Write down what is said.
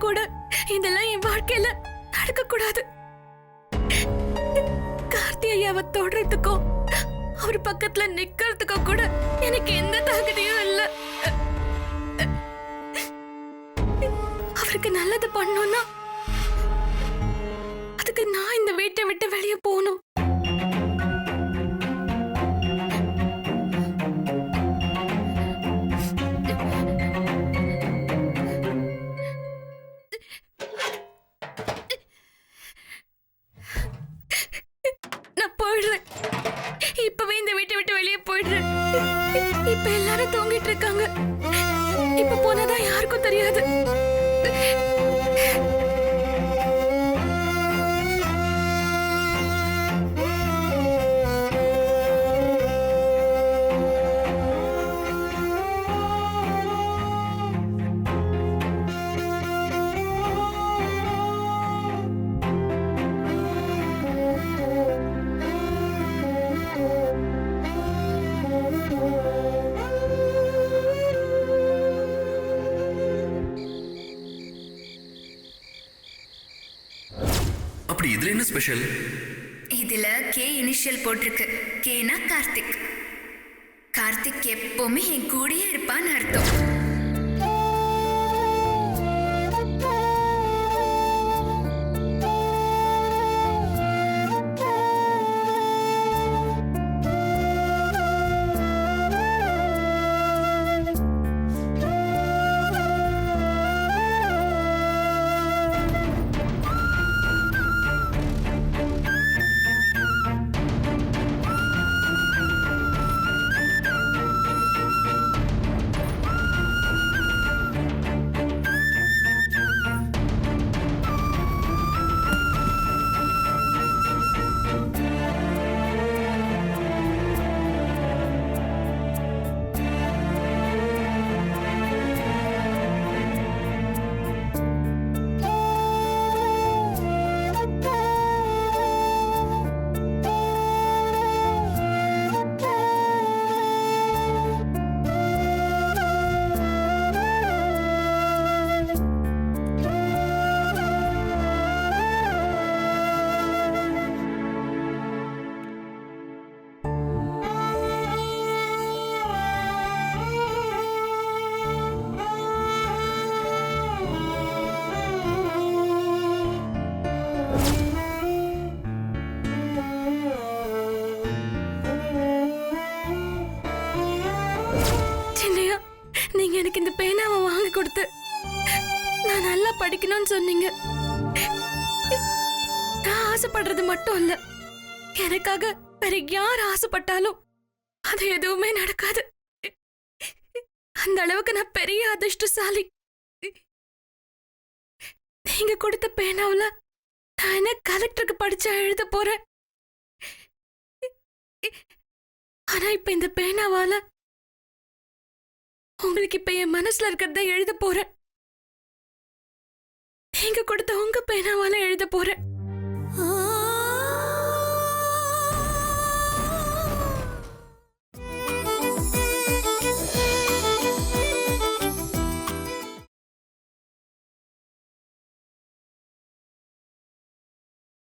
கூட இதெல்லாம் என் வாழ்க்கையில நடக்க கூடாது. கார்த்தி ஐயாவை தொடறதுக்கோ அவர் பக்கத்துல நிக்கிறதுக்கோ கூட எனக்கு எந்த தகுதியும் இல்ல. அவருக்கு நல்லது பண்ணணும்னா அதுக்கு நான் இந்த வீட்டை விட்டு வெளியே போகணும். இப்பவே இந்த வீட்டை விட்டு வெளியே போயிடுறேன். இப்ப எல்லாரும் தூங்கிட்டு இருக்காங்க. இப்ப போனதான் யாருக்கும் தெரியாது. அப்படி இதுல என்ன ஸ்பெஷல்? இதுல கே இனிஷியல் போட்டிருக்கு. கேனா கார்த்திக். கார்த்திக் எப்பவுமே என் கூடயே இருப்பான்னு அர்த்தம். எனக்கு இந்த பேனாவை வாங்கி கொடுத்து நான் நல்லா படிக்கணும்னு சொன்னீங்க. நான் ஆசைப்படுறது மட்டும் இல்ல, எனக்காக வேற யார் ஆசைப்பட்டாலும் அது எதுவுமே நடக்காது. அந்த அளவுக்கு நான் பெரிய அதிர்ஷ்டசாலி. நீங்க கொடுத்த பேனாவுல நான் என்ன கலெக்டருக்கு படிச்சா எழுத போறேன். ஆனா இப்ப இந்த பேனாவால உங்களுக்கு இப்ப என் மனசுல இருக்கிறத எழுத போறேன். நீங்க கொடுத்த உங்க பேனாவால எழுத போறேன்.